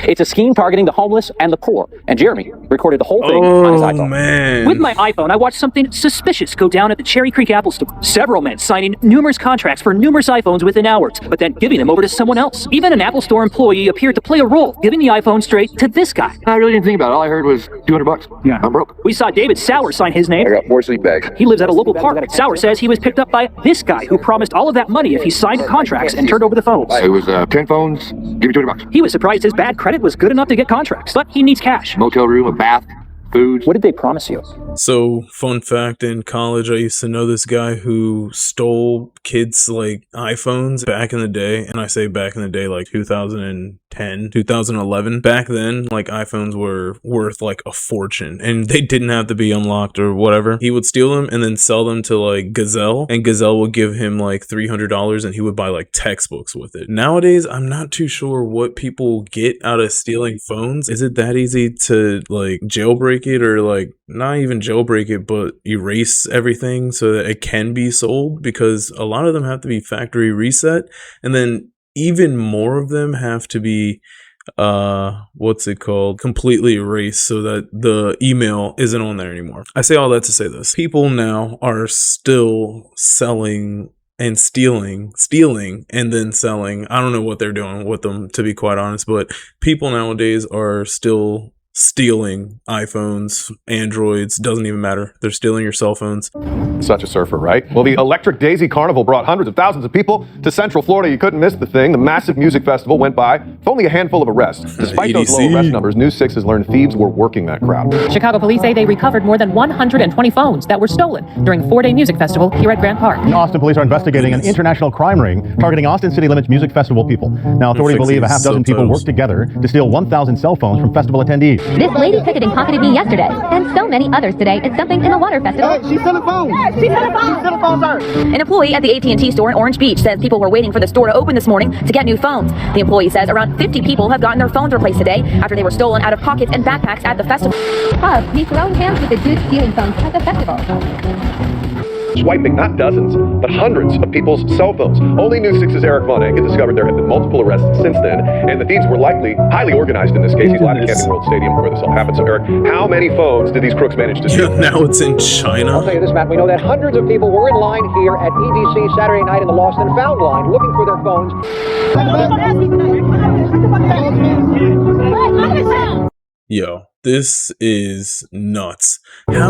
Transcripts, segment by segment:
It's a scheme targeting the homeless and the poor, and Jeremy recorded the whole thing on his iPhone. Man. With my iPhone, I watched something suspicious go down at the Cherry Creek Apple Store. Several men signing numerous contracts for numerous iPhones within hours, but then giving them over to someone else. Even an Apple Store employee appeared to play a role, giving the iPhone straight to this guy. I really didn't think about it. All I heard was $200. Yeah. I'm broke. We saw David Sauer sign his name. I got 4 sleep bags. He lives at a local park. Sauer says he was picked up by this guy who promised all of that money if he signed contracts and turned over the phones. It was 10 phones. Give me $200. He was surprised his bad credit was good enough to get contracts, but he needs cash. Motel room, a bath, food. What did they promise you? So, fun fact, in college, I used to know this guy who stole kids' like iPhones back in the day. And I say back in the day, like 2010, 2011. Back then, like iPhones were worth like a fortune and they didn't have to be unlocked or whatever. He would steal them and then sell them to like Gazelle, and Gazelle would give him like $300 and he would buy like textbooks with it. Nowadays, I'm not too sure what people get out of stealing phones. Is it that easy to like jailbreak it, or like not even jailbreak it, but erase everything so that it can be sold? Because a lot of them have to be factory reset, and then even more of them have to be completely erased so that the email isn't on there anymore. I say all that to say this: people now are still selling and stealing and then selling. I don't know what they're doing with them, to be quite honest, but people nowadays are still stealing iPhones, Androids, doesn't even matter. They're stealing your cell phones. Such a surfer, right? Well, the Electric Daisy Carnival brought hundreds of thousands of people to Central Florida. You couldn't miss the thing. The massive music festival went by with only a handful of arrests. Despite those low arrest numbers, News 6 has learned thieves were working that crowd. Chicago police say they recovered more than 120 phones that were stolen during a 4-day music festival here at Grant Park. Austin police are investigating an international crime ring targeting Austin City Limits music festival people. Now, authorities believe a half dozen people worked together to steal 1,000 cell phones from festival attendees. This lady picketing pocketed me yesterday, and so many others today at something in the water festival. She's selling phones. She's selling phones. She's selling phones, sir. An employee at the AT&T store in Orange Beach says people were waiting for the store to open this morning to get new phones. The employee says around 50 people have gotten their phones replaced today after they were stolen out of pockets and backpacks at the festival. We've thrown hands with the dude stealing phones at the festival. Swiping not dozens, but hundreds of people's cell phones. Only News 6's Eric Von Enke discovered there have been multiple arrests since then, and the thieves were likely highly organized in this case. He's live at Camping World Stadium where this all happened. So, Eric, how many phones did these crooks manage to steal? Now it's in China. I'll tell you this, Matt. We know that hundreds of people were in line here at EDC Saturday night in the Lost and Found line looking for their phones. Yo, this is nuts. How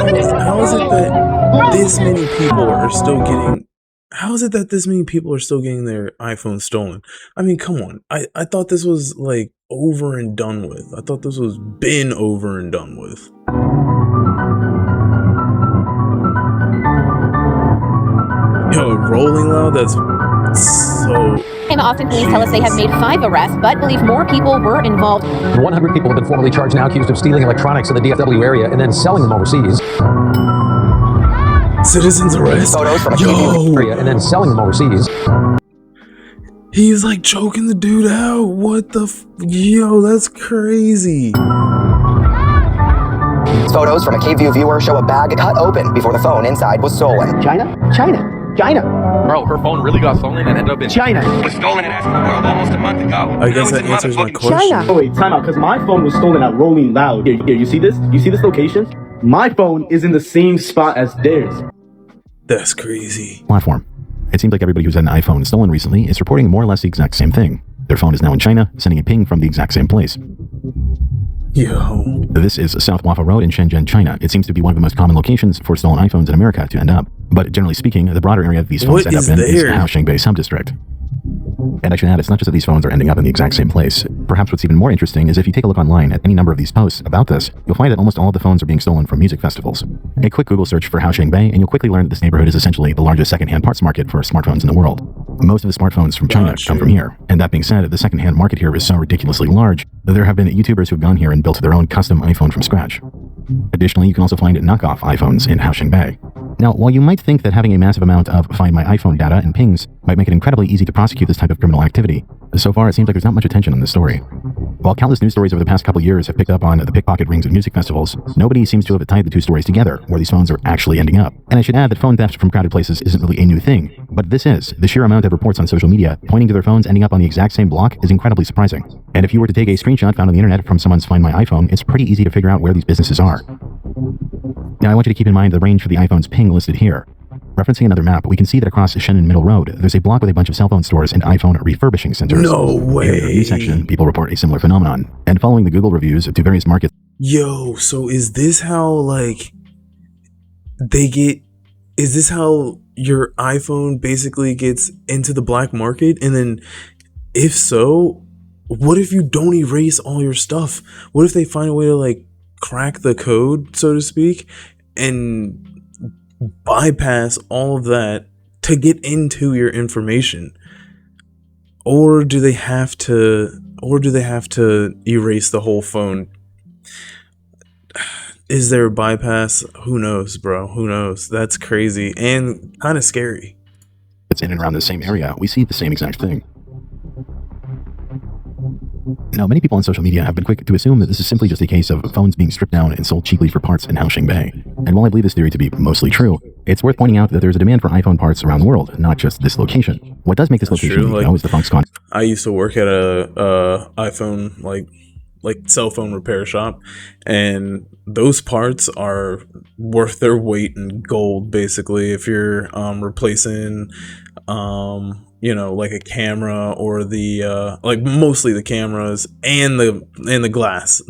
is it that this many people are still getting... How is it that this many people are still getting their iPhone stolen? I mean, come on. I thought this was, like, over and done with. I thought this was been over and done with. Yo, Rolling Loud, that's so... And the Austin police tell us they have made 5 arrests, but believe more people were involved. 100 people have been formally charged now, accused of stealing electronics in the DFW area and then selling them overseas. Citizens arrest. Yo, area and then selling them overseas. He's like choking the dude out. What the yo, that's crazy. Photos from a Cave View viewer show a bag cut open before the phone inside was stolen. China? Bro, her phone really got stolen and ended up in China. It was stolen in Aspen World almost a month ago. I guess that answers my question. China. Oh wait, time out, because my phone was stolen at Rolling Loud. Here, you see this? You see this location? My phone is in the same spot as theirs. That's crazy. Platform. It seems like everybody who's had an iPhone stolen recently is reporting more or less the exact same thing. Their phone is now in China, sending a ping from the exact same place. Yo. This is South Wafa Road in Shenzhen, China. It seems to be one of the most common locations for stolen iPhones in America to end up. But generally speaking, the broader area these phones end up in is the Haoxing Bay subdistrict. And I should add, it's not just that these phones are ending up in the exact same place. Perhaps what's even more interesting is if you take a look online at any number of these posts about this, you'll find that almost all of the phones are being stolen from music festivals. A quick Google search for Haoxing Bay, and you'll quickly learn that this neighborhood is essentially the largest secondhand parts market for smartphones in the world. Most of the smartphones from China come from here. And that being said, the secondhand market here is so ridiculously large that there have been YouTubers who've gone here and built their own custom iPhone from scratch. Additionally, you can also find knockoff iPhones in Haoxing Bay. Now, while you might think that having a massive amount of Find My iPhone data and pings might make it incredibly easy to prosecute this type of criminal activity, so far it seems like there's not much attention on this story. While countless news stories over the past couple years have picked up on the pickpocket rings of music festivals, nobody seems to have tied the two stories together, where these phones are actually ending up. And I should add that phone theft from crowded places isn't really a new thing, but this is. The sheer amount of reports on social media pointing to their phones ending up on the exact same block is incredibly surprising. And if you were to take a screenshot found on the internet from someone's Find My iPhone, it's pretty easy to figure out where these businesses are. Now, I want you to keep in mind the range for the iPhone's ping listed here. Referencing another map, we can see that across Shannon Middle Road, there's a block with a bunch of cell phone stores and iPhone refurbishing centers. No way. In the review section, people report a similar phenomenon. And following the Google reviews to various markets... Yo, so is this how, like, is this how your iPhone basically gets into the black market? And then, if so, what if you don't erase all your stuff? What if they find a way to, like, crack the code, so to speak, and bypass all of that to get into your information? Or do they have to erase the whole phone? Is there a bypass? Who knows, bro? Who knows? That's crazy and kind of scary. It's in and around the same area. We see the same exact thing. Now, many people on social media have been quick to assume that this is simply just a case of phones being stripped down and sold cheaply for parts in Haoxing Bay. And while I believe this theory to be mostly true, it's worth pointing out that there's a demand for iPhone parts around the world, not just this location. What does make this location unique, though, is the Foxconn. I used to work at a iPhone like cell phone repair shop, and those parts are worth their weight in gold. Basically, if you're replacing like a camera or the like mostly the cameras and the glass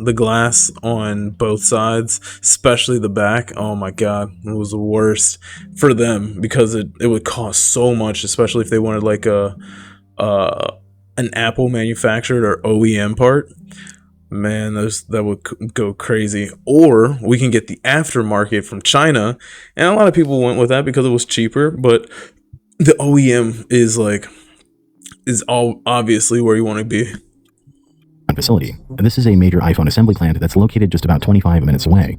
on both sides, especially the back. Oh my god, it was the worst for them because it would cost so much, especially if they wanted like an Apple manufactured or OEM part. Man, that would go crazy. Or we can get the aftermarket from China, and a lot of people went with that because it was cheaper, but the OEM is all obviously where you want to be. Facility. This is a major iPhone assembly plant that's located just about 25 minutes away.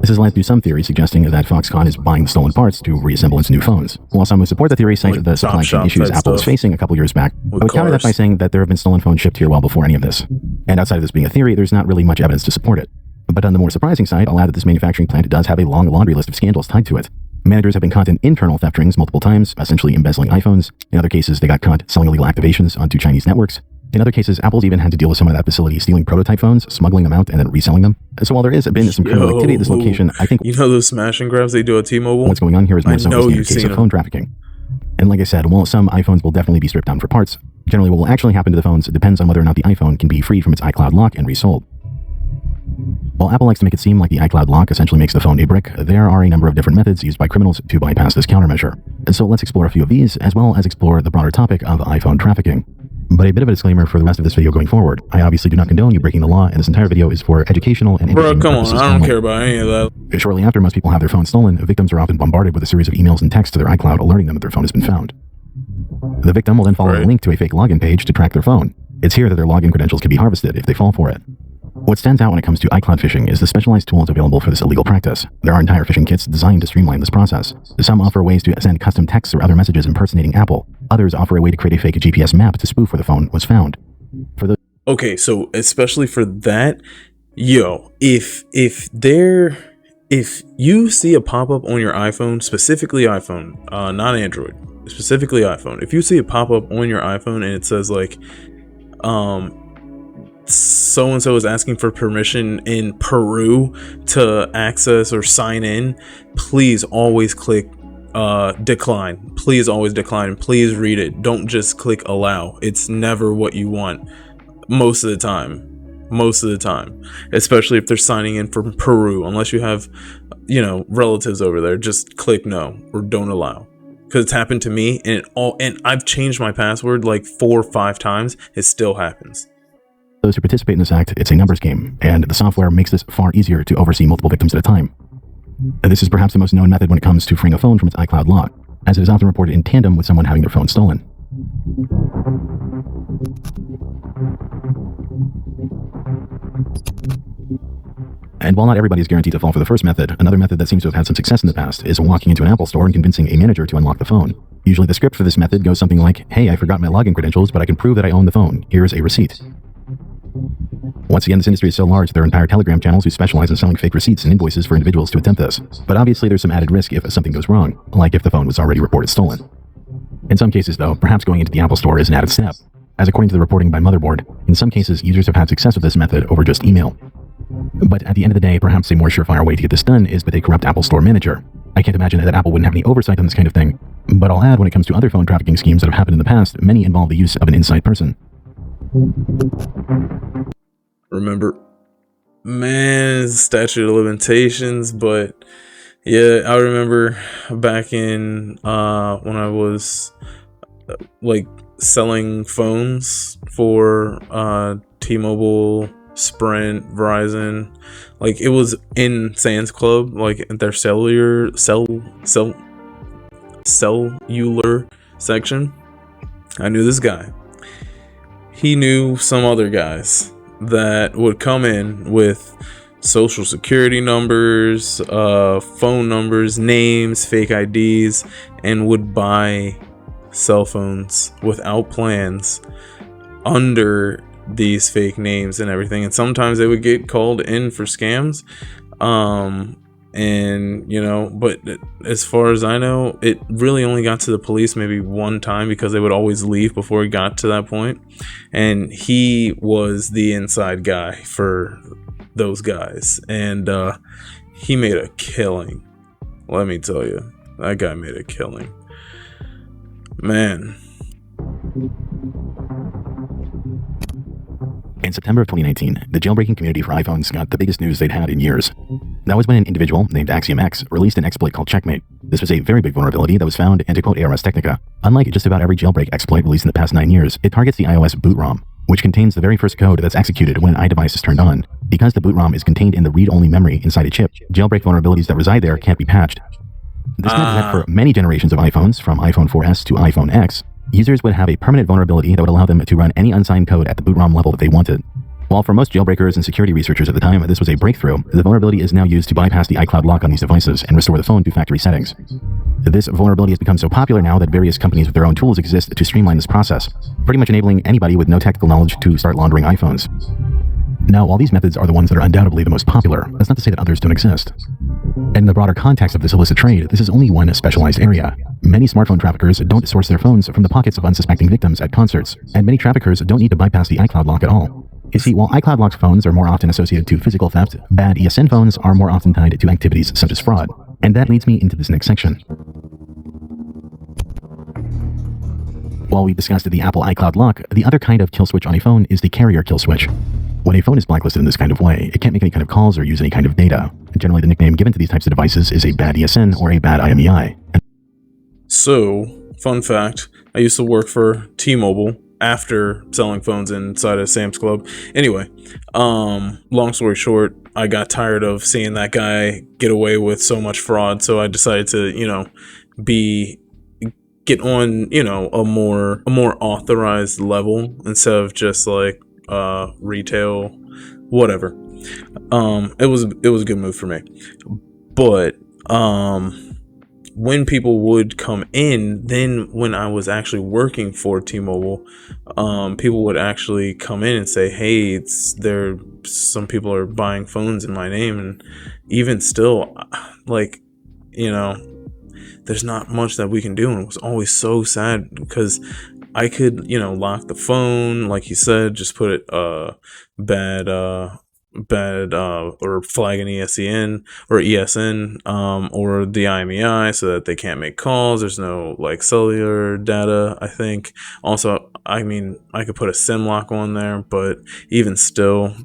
This has led to some theories suggesting that Foxconn is buying the stolen parts to reassemble its new phones. While some who support the theory cite the supply chain issues Apple was facing a couple years back, I would counter that by saying that there have been stolen phones shipped here well before any of this. And outside of this being a theory, there's not really much evidence to support it. But on the more surprising side, I'll add that this manufacturing plant does have a long laundry list of scandals tied to it. Managers have been caught in internal theft rings multiple times, essentially embezzling iPhones. In other cases, they got caught selling illegal activations onto Chinese networks. In other cases, Apple's even had to deal with someone at that facility stealing prototype phones, smuggling them out, and then reselling them. So while there has been some criminal activity at this location, I think... You know those smash and grabs they do at T-Mobile? What's going on here is more so a case of phone trafficking. And like I said, while some iPhones will definitely be stripped down for parts, generally what will actually happen to the phones depends on whether or not the iPhone can be freed from its iCloud lock and resold. While Apple likes to make it seem like the iCloud lock essentially makes the phone a brick, there are a number of different methods used by criminals to bypass this countermeasure. So let's explore a few of these, as well as explore the broader topic of iPhone trafficking. But a bit of a disclaimer for the rest of this video going forward. I obviously do not condone you breaking the law, and this entire video is for educational and entertainment purposes. Bro, come on, I don't care about any of that. Shortly after most people have their phone stolen, victims are often bombarded with a series of emails and texts to their iCloud alerting them that their phone has been found. The victim will then follow a link to a fake login page to track their phone. It's here that their login credentials can be harvested if they fall for it. What stands out when it comes to iCloud phishing is the specialized tools available for this illegal practice. There are entire phishing kits designed to streamline this process. Some offer ways to send custom texts or other messages impersonating Apple. Others offer a way to create a fake GPS map to spoof where the phone was found. Okay, so especially for that, yo, if you see a pop-up on your iPhone, specifically iPhone, not Android, specifically iPhone, if you see a pop-up on your iPhone and it says like, so-and-so is asking for permission in Peru to access or sign in, please always click decline. Please always decline. Please read it. Don't just click allow. It's never what you want most of the time, especially if they're signing in from Peru. Unless you have, relatives over there, just click no or don't allow. Because it's happened to me, and I've changed my password like 4 or 5 times. It still happens. Those who participate in this act, it's a numbers game, and the software makes this far easier to oversee multiple victims at a time. This is perhaps the most known method when it comes to freeing a phone from its iCloud lock, as it is often reported in tandem with someone having their phone stolen. And while not everybody is guaranteed to fall for the first method, another method that seems to have had some success in the past is walking into an Apple store and convincing a manager to unlock the phone. Usually the script for this method goes something like, hey, I forgot my login credentials, but I can prove that I own the phone. Here's a receipt. Once again, this industry is so large, there are entire Telegram channels who specialize in selling fake receipts and invoices for individuals to attempt this. But obviously there's some added risk if something goes wrong, like if the phone was already reported stolen. In some cases, though, perhaps going into the Apple store is an added step, as according to the reporting by Motherboard, in some cases users have had success with this method over just email. But at the end of the day, perhaps a more surefire way to get this done is with a corrupt Apple Store manager. I can't imagine that Apple wouldn't have any oversight on this kind of thing, but I'll add when it comes to other phone trafficking schemes that have happened in the past, many involve the use of an inside person. Remember, man, statute of limitations, but yeah, I remember back in when I was like selling phones for T-Mobile, Sprint, Verizon, like it was in Sam's Club, like in their cellular section. I knew this guy. He knew some other guys that would come in with social security numbers, phone numbers, names, fake IDs, and would buy cell phones without plans under these fake names and everything. And sometimes they would get called in for scams. And you know, but as far as I know, it really only got to the police maybe one time because they would always leave before it got to that point. And he was the inside guy for those guys, and he made a killing. Let me tell you, that guy made a killing, man. In September of 2019, the jailbreaking community for iPhones got the biggest news they'd had in years. That was when an individual named Axiom X released an exploit called Checkmate. This was a very big vulnerability that was found, and to quote ARS Technica, unlike just about every jailbreak exploit released in the past 9 years, it targets the iOS boot ROM, which contains the very first code that's executed when an iDevice is turned on. Because the boot ROM is contained in the read-only memory inside a chip, jailbreak vulnerabilities that reside there can't be patched. This meant that for many generations of iPhones, from iPhone 4S to iPhone X, users would have a permanent vulnerability that would allow them to run any unsigned code at the boot ROM level that they wanted. While for most jailbreakers and security researchers at the time this was a breakthrough, the vulnerability is now used to bypass the iCloud lock on these devices and restore the phone to factory settings. This vulnerability has become so popular now that various companies with their own tools exist to streamline this process, pretty much enabling anybody with no technical knowledge to start laundering iPhones. Now, while these methods are the ones that are undoubtedly the most popular, that's not to say that others don't exist. And in the broader context of this illicit trade, this is only one specialized area. Many smartphone traffickers don't source their phones from the pockets of unsuspecting victims at concerts, and many traffickers don't need to bypass the iCloud lock at all. You see, while iCloud locked phones are more often associated to physical theft, bad ESN phones are more often tied to activities such as fraud. And that leads me into this next section. While we discussed the Apple iCloud lock, the other kind of kill switch on a phone is the carrier kill switch. When a phone is blacklisted in this kind of way, it can't make any kind of calls or use any kind of data. And generally, the nickname given to these types of devices is a bad ESN or a bad IMEI. So, fun fact, I used to work for T-Mobile after selling phones inside of Sam's Club. Anyway, long story short, I got tired of seeing that guy get away with so much fraud, so I decided to, you know, get on, you know, a more authorized level instead of just like retail, whatever. It was a good move for me. But when people would come in, then when I was actually working for T-Mobile, people would actually come in and say, hey, some people are buying phones in my name. And even still, like, you know, there's not much that we can do. And it was always so sad because I could, you know, lock the phone, like you said, just put it bad or flag an ESN or ESN or the IMEI so that they can't make calls. There's no like cellular data, I think. Also, I mean, I could put a SIM lock on there, but even still,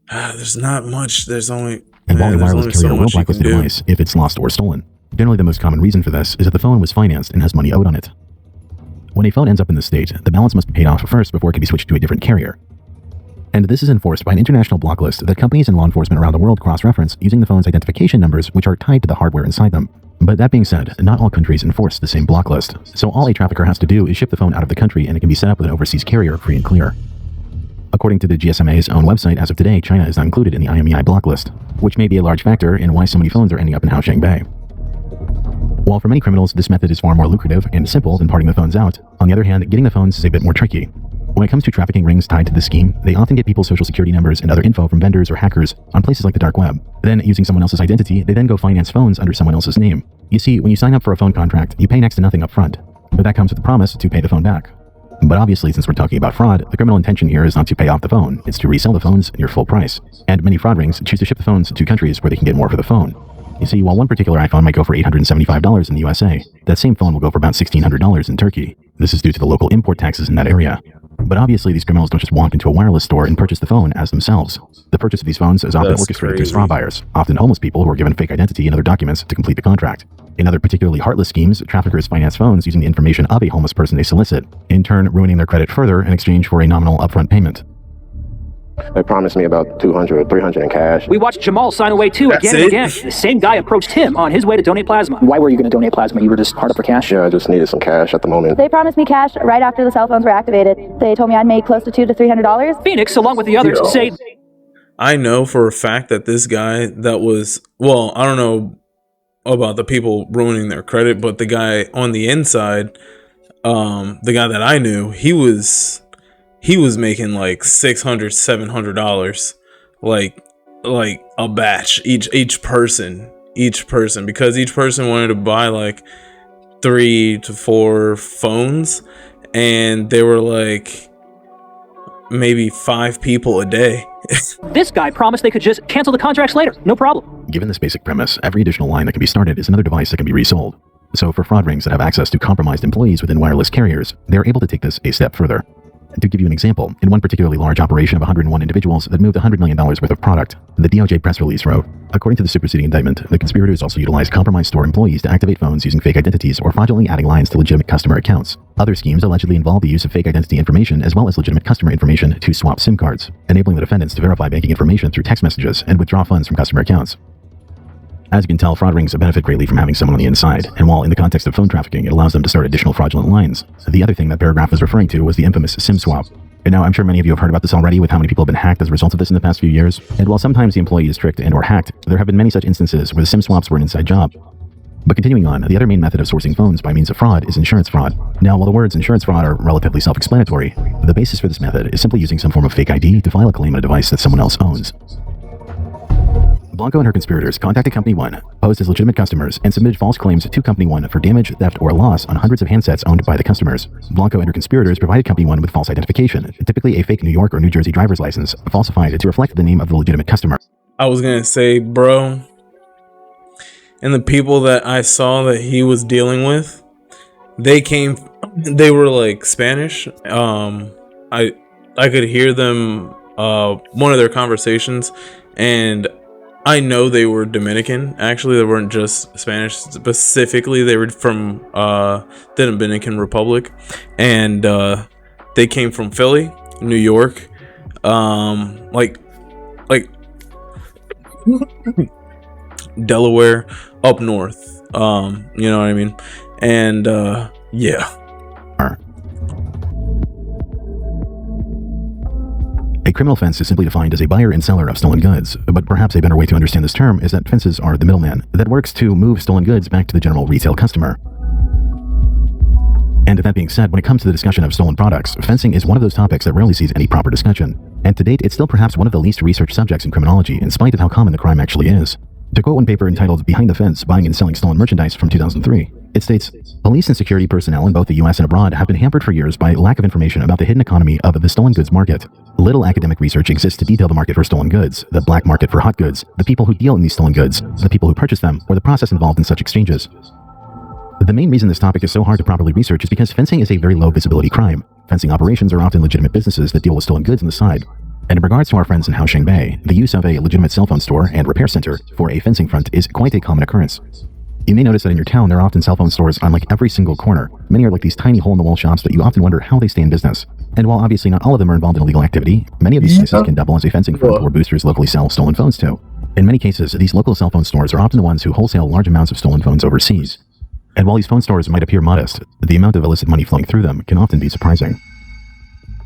there's not much. There's only and while a wireless carrier will blacklist the device if it's lost or stolen, generally the most common reason for this is that the phone was financed and has money owed on it. When a phone ends up in this state, the balance must be paid off first before it can be switched to a different carrier. And this is enforced by an international block list that companies and law enforcement around the world cross-reference using the phone's identification numbers, which are tied to the hardware inside them. But that being said, not all countries enforce the same block list, so all a trafficker has to do is ship the phone out of the country and it can be set up with an overseas carrier free and clear. According to the GSMA's own website, as of today, China is not included in the IMEI block list, which may be a large factor in why so many phones are ending up in Haosheng Bay. While for many criminals, this method is far more lucrative and simple than parting the phones out, on the other hand, getting the phones is a bit more tricky. When it comes to trafficking rings tied to this scheme, they often get people's social security numbers and other info from vendors or hackers on places like the dark web. Then, using someone else's identity, they then go finance phones under someone else's name. You see, when you sign up for a phone contract, you pay next to nothing up front, but that comes with the promise to pay the phone back. But obviously, since we're talking about fraud, the criminal intention here is not to pay off the phone, it's to resell the phones at your full price. And many fraud rings choose to ship the phones to countries where they can get more for the phone. You see, while one particular iPhone might go for $875 in the USA, that same phone will go for about $1,600 in Turkey. This is due to the local import taxes in that area. But obviously, these criminals don't just walk into a wireless store and purchase the phone as themselves. The purchase of these phones is often orchestrated through straw buyers, often homeless people who are given fake identity and other documents to complete the contract. In other particularly heartless schemes, traffickers finance phones using the information of a homeless person they solicit, in turn ruining their credit further in exchange for a nominal upfront payment. They promised me about $200, $300 in cash. We watched Jamal sign away too again and again. The same guy approached him on his way to donate plasma. Why were you going to donate plasma? You were just hard up for cash? Yeah, I just needed some cash at the moment. They promised me cash right after the cell phones were activated. They told me I'd make close to $200 to $300. Phoenix, along with the others, say... I know for a fact that this guy that was... Well, I don't know about the people ruining their credit, but the guy on the inside, the guy that I knew, he was making like $600, $700, like a batch each person, because each person wanted to buy like 3 to 4 phones, and they were like maybe 5 people a day. This guy promised they could just cancel the contracts later, no problem. Given this basic premise, every additional line that can be started is another device that can be resold. So for fraud rings that have access to compromised employees within wireless carriers, they're able to take this a step further. To give you an example, in one particularly large operation of 101 individuals that moved $100 million worth of product, the DOJ press release wrote, according to the superseding indictment, the conspirators also utilized compromised store employees to activate phones using fake identities or fraudulently adding lines to legitimate customer accounts. Other schemes allegedly involve the use of fake identity information as well as legitimate customer information to swap SIM cards, enabling the defendants to verify banking information through text messages and withdraw funds from customer accounts. As you can tell, fraud rings benefit greatly from having someone on the inside, and while in the context of phone trafficking, it allows them to start additional fraudulent lines. The other thing that paragraph was referring to was the infamous SIM swap. And now, I'm sure many of you have heard about this already with how many people have been hacked as a result of this in the past few years. And while sometimes the employee is tricked and or hacked, there have been many such instances where the SIM swaps were an inside job. But continuing on, the other main method of sourcing phones by means of fraud is insurance fraud. Now, while the words insurance fraud are relatively self-explanatory, the basis for this method is simply using some form of fake ID to file a claim on a device that someone else owns. Blanco and her conspirators contacted Company 1, posed as legitimate customers, and submitted false claims to Company 1 for damage, theft, or loss on hundreds of handsets owned by the customers. Blanco and her conspirators provided Company 1 with false identification, typically a fake New York or New Jersey driver's license, falsified to reflect the name of the legitimate customer. I was gonna say, bro, and the people that I saw that he was dealing with, they were like Spanish. I could hear them, one of their conversations, and I know they were Dominican. Actually, they weren't just Spanish. Specifically, they were from the Dominican Republic, and they came from Philly, New York, like Delaware, up north. You know what I mean? And yeah. A criminal fence is simply defined as a buyer and seller of stolen goods, but perhaps a better way to understand this term is that fences are the middleman that works to move stolen goods back to the general retail customer. And that being said, when it comes to the discussion of stolen products, fencing is one of those topics that rarely sees any proper discussion. And to date, it's still perhaps one of the least researched subjects in criminology, in spite of how common the crime actually is. To quote one paper entitled Behind the Fence, Buying and Selling Stolen Merchandise from 2003, it states, police and security personnel in both the US and abroad have been hampered for years by lack of information about the hidden economy of the stolen goods market. Little academic research exists to detail the market for stolen goods, the black market for hot goods, the people who deal in these stolen goods, the people who purchase them, or the process involved in such exchanges. The main reason this topic is so hard to properly research is because fencing is a very low visibility crime. Fencing operations are often legitimate businesses that deal with stolen goods on the side. And in regards to our friends in Haosheng Bay, the use of a legitimate cell phone store and repair center for a fencing front is quite a common occurrence. You may notice that in your town there are often cell phone stores on like every single corner. Many are like these tiny hole-in-the-wall shops that you often wonder how they stay in business. And while obviously not all of them are involved in illegal activity, many of these places can double as a fencing front where boosters locally sell stolen phones to. In many cases, these local cell phone stores are often the ones who wholesale large amounts of stolen phones overseas. And while these phone stores might appear modest, the amount of illicit money flowing through them can often be surprising.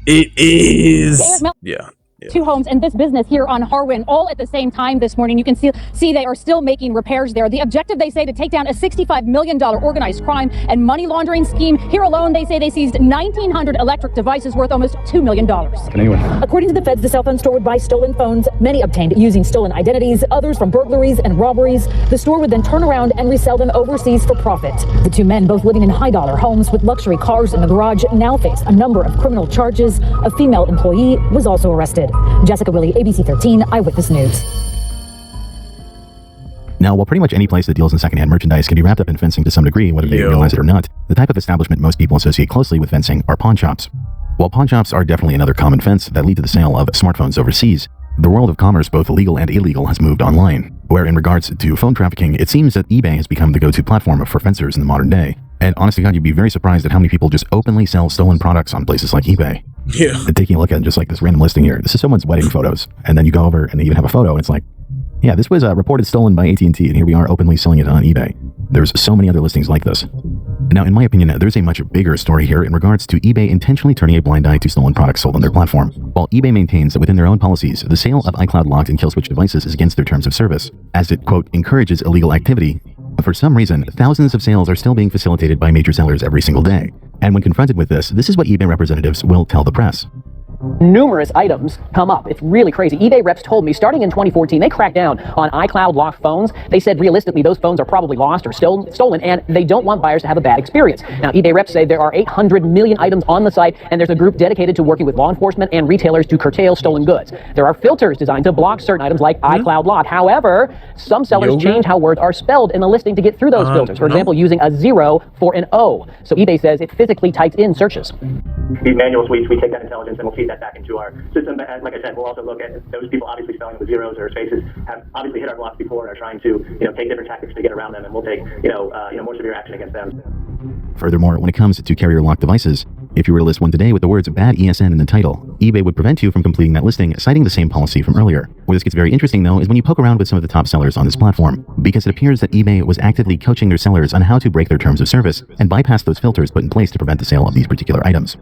It is. Yeah. Two homes and this business here on Harwin all at the same time this morning. You can see they are still making repairs there. The objective, they say, to take down a $65 million organized crime and money laundering scheme. Here alone, they say they seized 1,900 electric devices worth almost $2 million. According to the feds, the cell phone store would buy stolen phones, many obtained using stolen identities, others from burglaries and robberies. The store would then turn around and resell them overseas for profit. The two men, both living in high-dollar homes with luxury cars in the garage, now face a number of criminal charges. A female employee was also arrested. Jessica Willie, ABC 13 Eyewitness News. Now, while pretty much any place that deals in secondhand merchandise can be wrapped up in fencing to some degree, whether they realize it or not, the type of establishment most people associate closely with fencing are pawn shops. While pawn shops are definitely another common fence that lead to the sale of smartphones overseas, the world of commerce, both legal and illegal, has moved online, where in regards to phone trafficking, it seems that eBay has become the go-to platform for fencers in the modern day. And honestly, God, you'd be very surprised at how many people just openly sell stolen products on places like eBay. Yeah. And taking a look at just like this random listing here, this is someone's wedding photos, and then you go over and they even have a photo, and it's like, yeah, this was reported stolen by AT&T, and here we are openly selling it on eBay. There's so many other listings like this. Now, in my opinion, there's a much bigger story here in regards to eBay intentionally turning a blind eye to stolen products sold on their platform. While eBay maintains that within their own policies, the sale of iCloud locked and kill switch devices is against their terms of service, as it, quote, encourages illegal activity, for some reason, thousands of sales are still being facilitated by major sellers every single day. And when confronted with this is what eBay representatives will tell the press. Numerous items come up. It's really crazy. eBay reps told me starting in 2014, they cracked down on iCloud locked phones. They said realistically those phones are probably lost or stolen, and they don't want buyers to have a bad experience. Now, eBay reps say there are 800 million items on the site, and there's a group dedicated to working with law enforcement and retailers to curtail stolen goods. There are filters designed to block certain items like iCloud lock. However, some sellers change how words are spelled in the listing to get through those filters. For example, using a 0 for an O. So eBay says it physically types in searches. These manual sweeps, we take that intelligence and we'll feed that back into our system. But like I said, we'll also look at those people obviously spelling with zeros or spaces have obviously hit our blocks before and are trying to, take different tactics to get around them, and we'll take, more severe action against them. Furthermore, when it comes to carrier locked devices, if you were to list one today with the words bad ESN in the title, eBay would prevent you from completing that listing, citing the same policy from earlier. Where this gets very interesting, though, is when you poke around with some of the top sellers on this platform, because it appears that eBay was actively coaching their sellers on how to break their terms of service and bypass those filters put in place to prevent the sale of these particular items.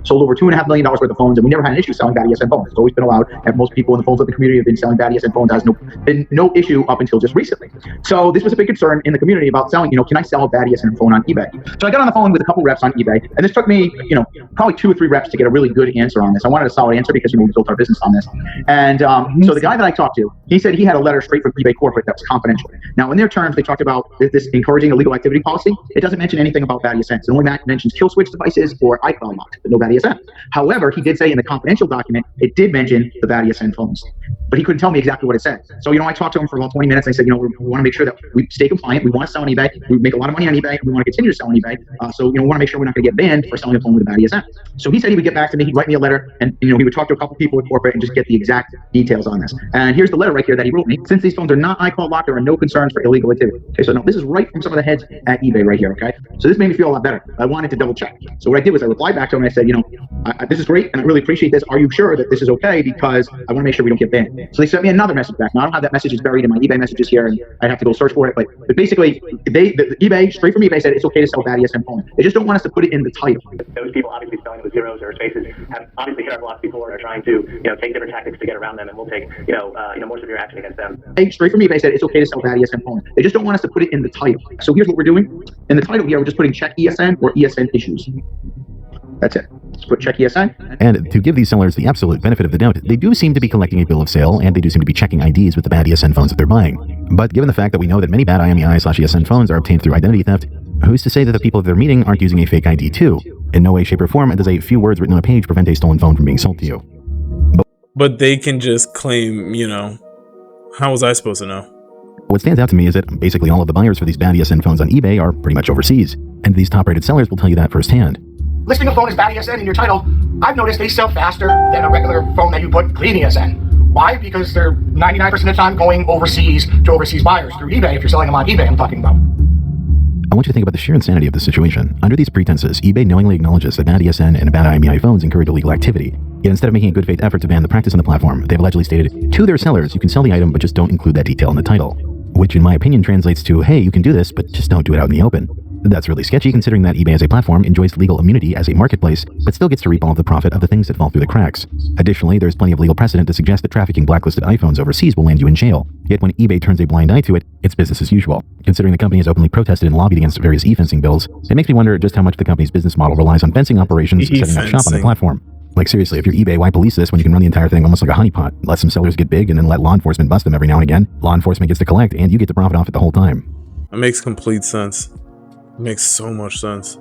Sold over $2.5 million worth of phones, and we never had an issue selling bad ESN phones. It's always been allowed, and most people in the phones of the community have been selling bad ESN phones. Has been no issue up until just recently. So this was a big concern in the community about selling, can I sell a bad ESN phone on eBay? So I got on the phone with a couple reps on eBay, and this took me, probably 2 or 3 reps to get a really good answer on this. I wanted a solid answer because, we built our business on this. And so the guy that I talked to, he said he had a letter straight from eBay corporate that was confidential. Now, in their terms, they talked about this encouraging illegal activity policy. It doesn't mention anything about bad ESNs. It only mentions kill switch devices or iCloud locked, but no bad ESN. However, he did say in the confidential document, it did mention the bad ESN phones, but he couldn't tell me exactly what it said. So, I talked to him for about 20 minutes. I said, we want to make sure that we stay compliant. We want to sell on eBay. We make a lot of money on eBay. And we want to continue to sell on eBay. So, we want to make sure we're not going to get banned for selling a phone with a bad ESN. So he said he would get back to me. He'd write me a letter, and he would talk to a couple people at corporate and just get the exact details on this. And here's the letter right here that he wrote me. Since these phones are not iCloud locked, there are no concerns for illegal activity. Okay, so now this is right from some of the heads at eBay right here. Okay, so this made me feel a lot better. I wanted to double check. So what I did was I replied back to him and I said, this is great, and I really appreciate this. Are you sure that this is okay? Because I want to make sure we don't get banned. So they sent me another message back. Now I don't have that message. It's buried in my eBay messages here, and I'd have to go search for it. But basically, eBay, straight from eBay, said it's okay to sell bad ESN phones. They just don't want us to put it in the title. Those people obviously spelling with zeros or spaces have obviously hit our blocks before and are trying to, take different tactics to get around them, and we'll take, more severe action against them. Straight from eBay said it's okay to sell bad ESN phones. They just don't want us to put it in the title. So here's what we're doing. In the title here, we're just putting check ESN or ESN issues. That's it. Just put check ESN. And to give these sellers the absolute benefit of the doubt, they do seem to be collecting a bill of sale, and they do seem to be checking IDs with the bad ESN phones that they're buying. But given the fact that we know that many bad IMEI/ESN phones are obtained through identity theft, who's to say that the people that they're meeting aren't using a fake ID too? In no way, shape, or form does a few words written on a page prevent a stolen phone from being sold to you. But they can just claim, how was I supposed to know? What stands out to me is that basically all of the buyers for these bad ESN phones on eBay are pretty much overseas, and these top-rated sellers will tell you that firsthand. Listing a phone as bad ESN in your title, I've noticed they sell faster than a regular phone that you put clean ESN. Why? Because they're 99% of the time going overseas to overseas buyers through eBay. If you're selling them on eBay, I'm talking about. I want you to think about the sheer insanity of this situation. Under these pretenses, eBay knowingly acknowledges that bad ESN and bad IMEI phones encourage illegal activity. Yet instead of making a good faith effort to ban the practice on the platform, they've allegedly stated to their sellers, you can sell the item, but just don't include that detail in the title. Which in my opinion translates to, hey, you can do this, but just don't do it out in the open. That's really sketchy considering that eBay as a platform enjoys legal immunity as a marketplace, but still gets to reap all of the profit of the things that fall through the cracks. Additionally, there's plenty of legal precedent to suggest that trafficking blacklisted iPhones overseas will land you in jail. Yet when eBay turns a blind eye to it, it's business as usual. Considering the company has openly protested and lobbied against various e-fencing bills, it makes me wonder just how much the company's business model relies on fencing operations setting up shop on the platform. Like seriously, if you're eBay, why police this when you can run the entire thing almost like a honeypot? Let some sellers get big and then let law enforcement bust them every now and again. Law enforcement gets to collect and you get to profit off it the whole time. That makes complete sense. It makes so much sense.